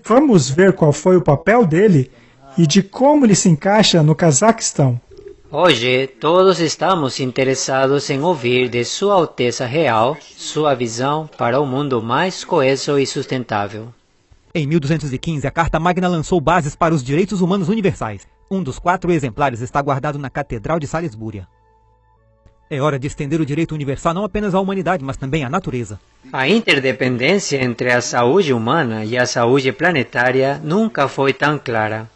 Vamos ver qual foi o papel dele e de como ele se encaixa no Cazaquistão. Hoje, todos estamos interessados em ouvir de Sua Alteza Real sua visão para um mundo mais coeso e sustentável. Em 1215, a Carta Magna lançou bases para os direitos humanos universais. Um dos 4 exemplares está guardado na Catedral de Salisbury. É hora de estender o direito universal não apenas à humanidade, mas também à natureza. A interdependência entre a saúde humana e a saúde planetária nunca foi tão clara.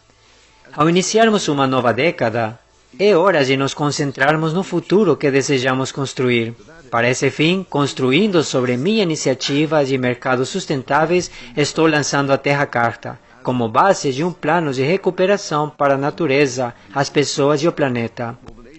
Ao iniciarmos uma nova década, é hora de nos concentrarmos no futuro que desejamos construir. Para esse fim, construindo sobre minha iniciativa de mercados sustentáveis, estou lançando a Terra Carta, como base de um plano de recuperação para a natureza, as pessoas e o planeta.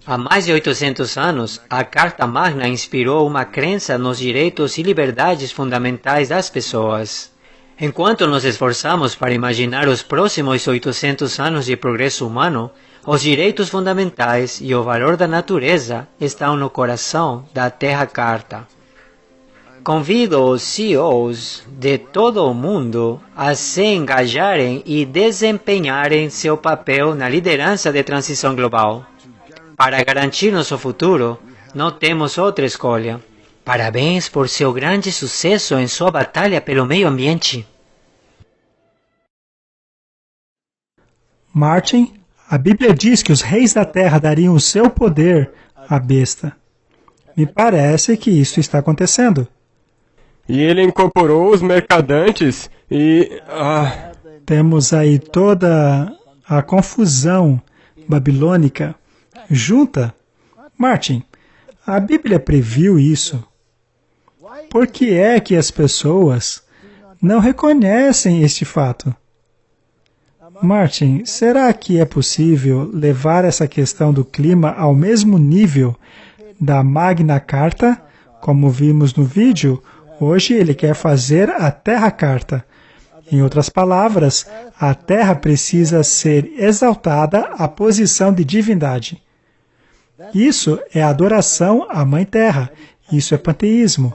Há mais de 800 anos, a Carta Magna inspirou uma crença nos direitos e liberdades fundamentais das pessoas. Enquanto nos esforçamos para imaginar os próximos 800 anos de progresso humano, os direitos fundamentais e o valor da natureza estão no coração da Terra Carta. Convido os CEOs de todo o mundo a se engajarem e desempenharem seu papel na liderança de transição global. Para garantir nosso futuro, não temos outra escolha. Parabéns por seu grande sucesso em sua batalha pelo meio ambiente. Martin, a Bíblia diz que os reis da terra dariam o seu poder à besta. Me parece que isso está acontecendo. E ele incorporou os mercadantes e... Temos aí toda a confusão babilônica junta. Martin, a Bíblia previu isso. Por que é que as pessoas não reconhecem este fato? Martin, será que é possível levar essa questão do clima ao mesmo nível da Magna Carta? Como vimos no vídeo, hoje ele quer fazer a Terra Carta. Em outras palavras, a Terra precisa ser exaltada à posição de divindade. Isso é adoração à Mãe Terra. Isso é panteísmo.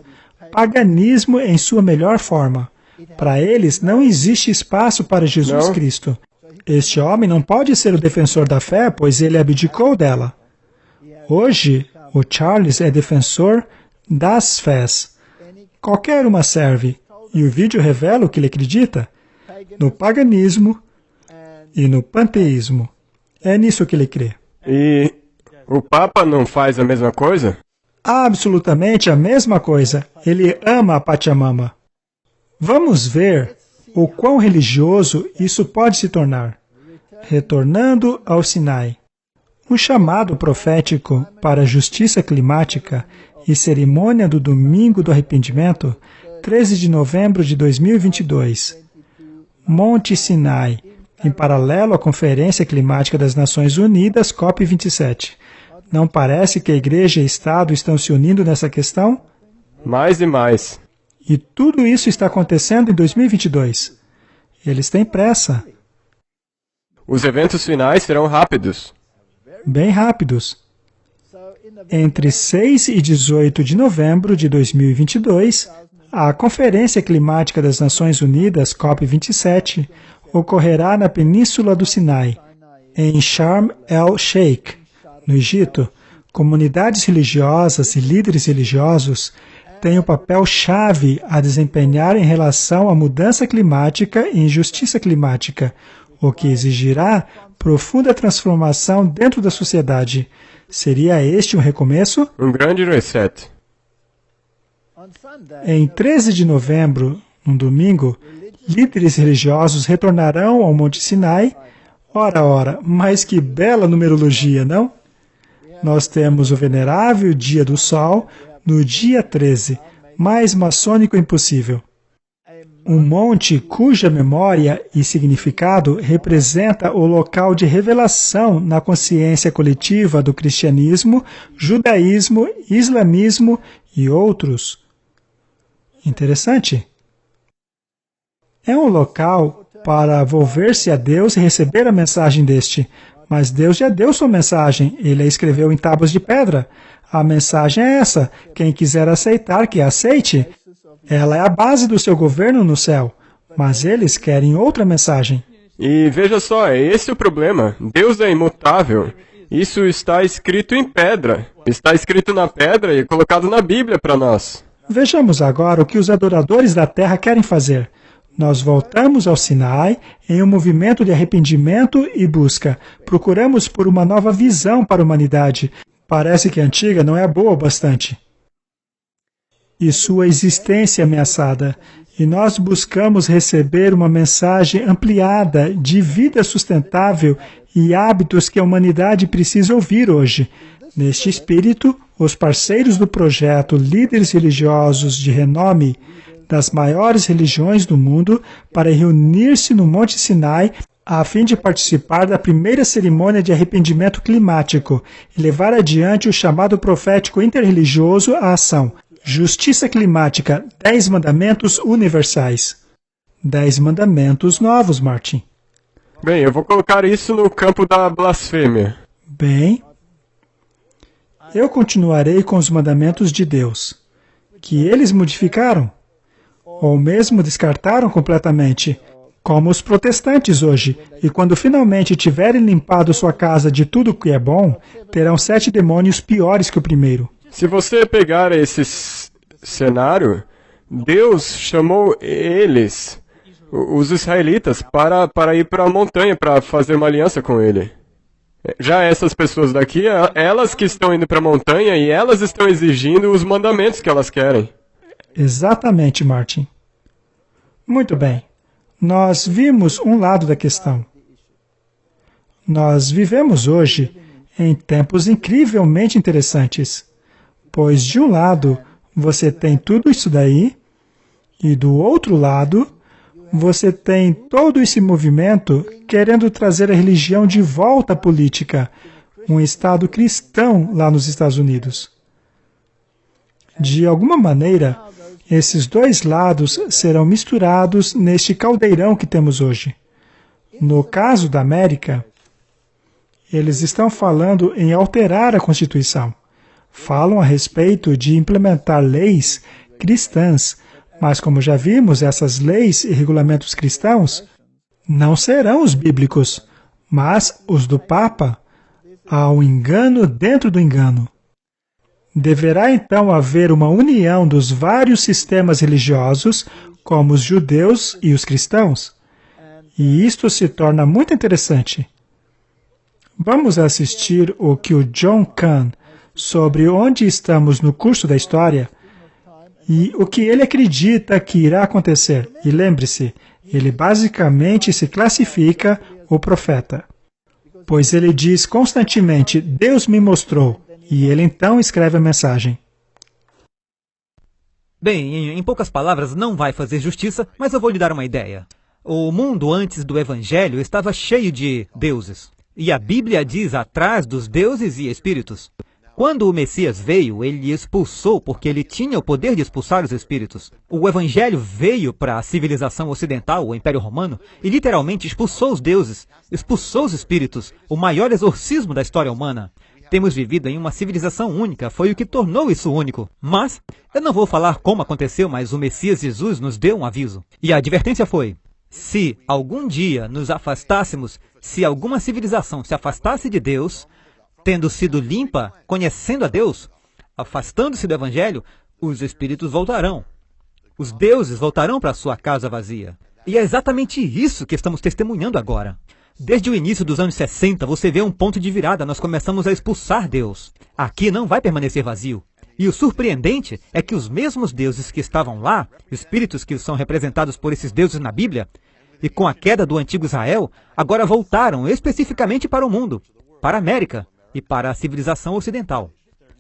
Paganismo em sua melhor forma. Para eles, não existe espaço para Jesus Cristo. Este homem não pode ser o defensor da fé, pois ele abdicou dela. Hoje, o Charles é defensor das fés. Qualquer uma serve. E o vídeo revela o que ele acredita: no paganismo e no panteísmo. É nisso que ele crê. E o Papa não faz a mesma coisa? Absolutamente a mesma coisa. Ele ama a Pachamama. Vamos ver o quão religioso isso pode se tornar. Retornando ao Sinai. O chamado profético para a justiça climática e cerimônia do Domingo do Arrependimento, 13 de novembro de 2022. Monte Sinai, em paralelo à Conferência Climática das Nações Unidas, COP27. Não parece que a Igreja e o Estado estão se unindo nessa questão? Mais e mais. E tudo isso está acontecendo em 2022. Eles têm pressa. Os eventos finais serão rápidos. Bem rápidos. Entre 6 e 18 de novembro de 2022, a Conferência Climática das Nações Unidas, COP27, ocorrerá na Península do Sinai, em Sharm el-Sheikh, no Egito. Comunidades religiosas e líderes religiosos têm um papel-chave a desempenhar em relação à mudança climática e injustiça climática, o que exigirá profunda transformação dentro da sociedade. Seria este um recomeço? Um grande reset. Em 13 de novembro, um domingo, líderes religiosos retornarão ao Monte Sinai. Ora, mas que bela numerologia, não? Nós temos o venerável Dia do Sol no dia 13, mais maçônico impossível. Um monte cuja memória e significado representa o local de revelação na consciência coletiva do cristianismo, judaísmo, islamismo e outros. Interessante. É um local para volver-se a Deus e receber a mensagem deste. Mas Deus já deu sua mensagem, Ele a escreveu em tábuas de pedra. A mensagem é essa: quem quiser aceitar, que a aceite. Ela é a base do seu governo no céu. Mas eles querem outra mensagem. E veja só, é esse o problema. Deus é imutável. Isso está escrito em pedra. Está escrito na pedra e colocado na Bíblia para nós. Vejamos agora o que os adoradores da terra querem fazer. Nós voltamos ao Sinai em um movimento de arrependimento e busca. Procuramos por uma nova visão para a humanidade. Parece que a antiga não é boa o bastante. E sua existência é ameaçada. E nós buscamos receber uma mensagem ampliada de vida sustentável e hábitos que a humanidade precisa ouvir hoje. Neste espírito, os parceiros do projeto, líderes religiosos de renome das maiores religiões do mundo, para reunir-se no Monte Sinai a fim de participar da primeira cerimônia de arrependimento climático e levar adiante o chamado profético interreligioso à ação. Justiça climática, 10 mandamentos universais. 10 mandamentos novos, Martin. Bem, eu vou colocar isso no campo da blasfêmia. Bem, eu continuarei com os mandamentos de Deus, que eles modificaram, ou mesmo descartaram completamente, como os protestantes hoje, e quando finalmente tiverem limpado sua casa de tudo que é bom, terão 7 demônios piores que o primeiro. Se você pegar esse cenário, Deus chamou eles, os israelitas, para ir para a montanha, para fazer uma aliança com ele. Já essas pessoas daqui, elas que estão indo para a montanha e elas estão exigindo os mandamentos que elas querem. Exatamente, Martin. Muito bem. Nós vimos um lado da questão. Nós vivemos hoje em tempos incrivelmente interessantes, pois de um lado você tem tudo isso daí e do outro lado você tem todo esse movimento querendo trazer a religião de volta à política, um Estado cristão lá nos Estados Unidos. De alguma maneira, esses dois lados serão misturados neste caldeirão que temos hoje. No caso da América, eles estão falando em alterar a Constituição. Falam a respeito de implementar leis cristãs, mas como já vimos, essas leis e regulamentos cristãos não serão os bíblicos, mas os do Papa. Há um engano dentro do engano. Deverá então haver uma união dos vários sistemas religiosos, como os judeus e os cristãos. E isto se torna muito interessante. Vamos assistir o que o John Kahn, sobre onde estamos no curso da história, e o que ele acredita que irá acontecer. E lembre-se, ele basicamente se classifica o profeta, pois ele diz constantemente, Deus me mostrou, e ele então escreve a mensagem. Bem, em poucas palavras, não vai fazer justiça, mas eu vou lhe dar uma ideia. O mundo antes do Evangelho estava cheio de deuses, e a Bíblia diz atrás dos deuses e espíritos. Quando o Messias veio, ele expulsou, porque ele tinha o poder de expulsar os espíritos. O Evangelho veio para a civilização ocidental, o Império Romano, e literalmente expulsou os deuses, expulsou os espíritos, o maior exorcismo da história humana. Temos vivido em uma civilização única, foi o que tornou isso único. Mas, eu não vou falar como aconteceu, mas o Messias Jesus nos deu um aviso. E a advertência foi, se algum dia nos afastássemos, se alguma civilização se afastasse de Deus, tendo sido limpa, conhecendo a Deus, afastando-se do Evangelho, os espíritos voltarão. Os deuses voltarão para a sua casa vazia. E é exatamente isso que estamos testemunhando agora. Desde o início dos anos 60, você vê um ponto de virada, nós começamos a expulsar Deus. Aqui não vai permanecer vazio. E o surpreendente é que os mesmos deuses que estavam lá, espíritos que são representados por esses deuses na Bíblia, e com a queda do antigo Israel, agora voltaram especificamente para o mundo, para a América e para a civilização ocidental.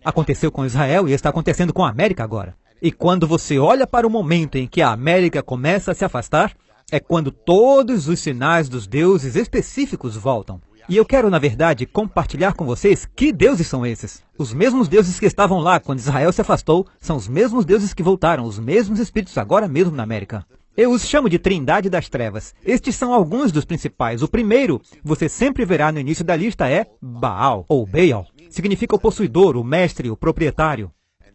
Aconteceu com Israel e está acontecendo com a América agora. E quando você olha para o momento em que a América começa a se afastar, é quando todos os sinais dos deuses específicos voltam. E eu quero, na verdade, compartilhar com vocês que deuses são esses. Os mesmos deuses que estavam lá quando Israel se afastou, são os mesmos deuses que voltaram, os mesmos espíritos agora mesmo na América. Eu os chamo de Trindade das Trevas. Estes são alguns dos principais. O primeiro, você sempre verá no início da lista, é Baal, ou Baal. Significa o possuidor, o mestre, o proprietário.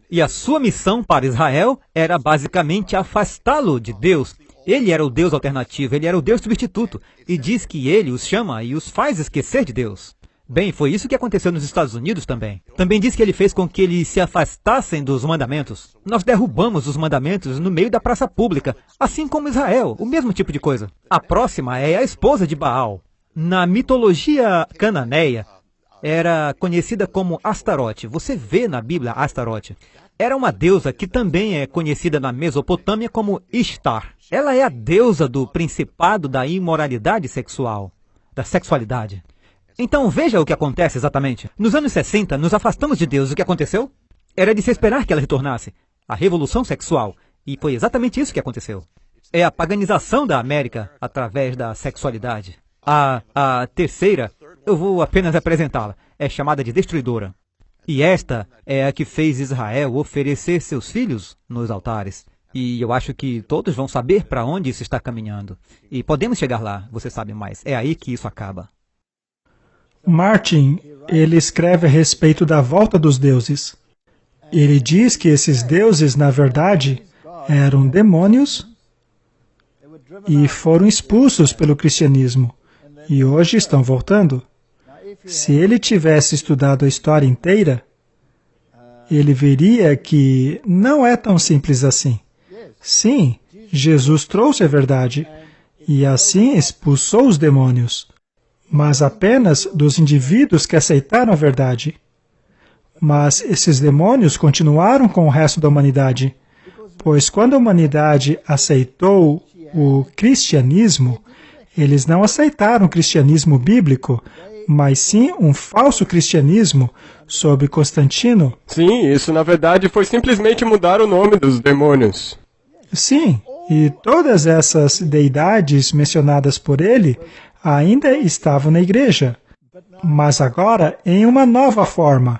E a sua missão para Israel era basicamente afastá-lo de Deus. Ele era o Deus alternativo, ele era o Deus substituto, e diz que ele os chama e os faz esquecer de Deus. Bem, foi isso que aconteceu nos Estados Unidos também. Também diz que ele fez com que eles se afastassem dos mandamentos. Nós derrubamos os mandamentos no meio da praça pública, assim como Israel, o mesmo tipo de coisa. A próxima é a esposa de Baal. Na mitologia cananeia, era conhecida como Astarote. Você vê na Bíblia Astarote. Era uma deusa que também é conhecida na Mesopotâmia como Ishtar. Ela é a deusa do principado da imoralidade sexual, da sexualidade. Então veja o que acontece exatamente. Nos anos 60, nos afastamos de Deus. O que aconteceu? Era de se esperar que ela retornasse. A revolução sexual. E foi exatamente isso que aconteceu. É a paganização da América através da sexualidade. A terceira, eu vou apenas apresentá-la. É chamada de Destruidora. E esta é a que fez Israel oferecer seus filhos nos altares. E eu acho que todos vão saber para onde isso está caminhando. E podemos chegar lá, você sabe mais. É aí que isso acaba. Martin, ele escreve a respeito da volta dos deuses. Ele diz que esses deuses, na verdade, eram demônios e foram expulsos pelo cristianismo. E hoje estão voltando. Se ele tivesse estudado a história inteira, ele veria que não é tão simples assim. Sim, Jesus trouxe a verdade e assim expulsou os demônios, mas apenas dos indivíduos que aceitaram a verdade. Mas esses demônios continuaram com o resto da humanidade, pois quando a humanidade aceitou o cristianismo, eles não aceitaram o cristianismo bíblico, mas sim um falso cristianismo sob Constantino. Sim, isso na verdade foi simplesmente mudar o nome dos demônios. Sim, e todas essas deidades mencionadas por ele ainda estavam na igreja, mas agora em uma nova forma,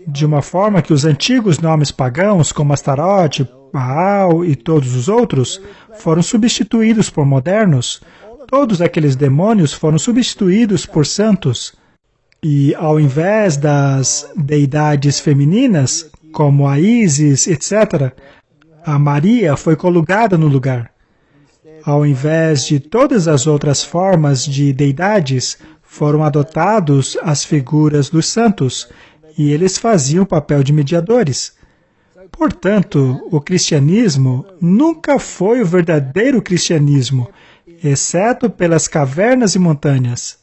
de uma forma que os antigos nomes pagãos, como Astarote, Baal e todos os outros, foram substituídos por modernos. Todos aqueles demônios foram substituídos por santos. E ao invés das deidades femininas, como a Ísis, etc., a Maria foi colocada no lugar. Ao invés de todas as outras formas de deidades, foram adotados as figuras dos santos, e eles faziam o papel de mediadores. Portanto, o cristianismo nunca foi o verdadeiro cristianismo, exceto pelas cavernas e montanhas.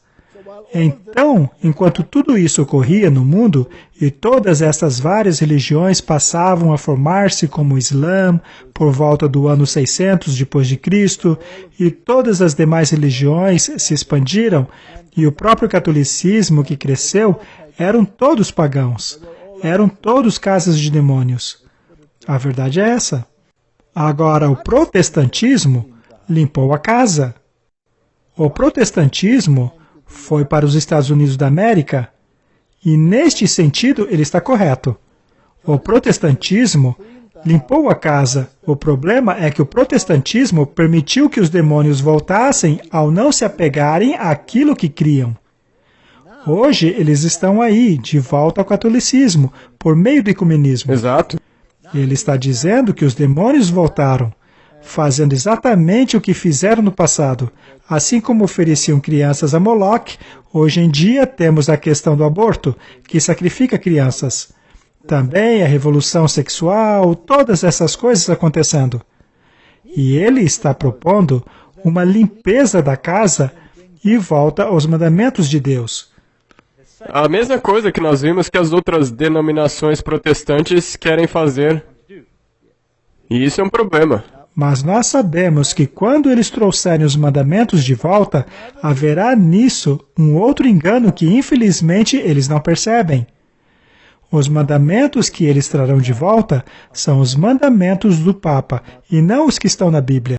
Então, enquanto tudo isso ocorria no mundo, e todas essas várias religiões passavam a formar-se como o Islã por volta do ano 600 depois de Cristo, e todas as demais religiões se expandiram, e o próprio catolicismo que cresceu, eram todos pagãos, eram todos casas de demônios. A verdade é essa. Agora, o protestantismo limpou a casa. O protestantismo foi para os Estados Unidos da América, e neste sentido ele está correto. O protestantismo limpou a casa. O problema é que o protestantismo permitiu que os demônios voltassem ao não se apegarem àquilo que criam. Hoje eles estão aí, de volta ao catolicismo, por meio do ecumenismo. Exato. Ele está dizendo que os demônios voltaram, fazendo exatamente o que fizeram no passado. Assim como ofereciam crianças a Moloque, hoje em dia temos a questão do aborto, que sacrifica crianças. Também a revolução sexual, todas essas coisas acontecendo. E ele está propondo uma limpeza da casa e volta aos mandamentos de Deus. A mesma coisa que nós vimos que as outras denominações protestantes querem fazer. E isso é um problema. Mas nós sabemos que quando eles trouxerem os mandamentos de volta, haverá nisso um outro engano que infelizmente eles não percebem. Os mandamentos que eles trarão de volta são os mandamentos do Papa, e não os que estão na Bíblia.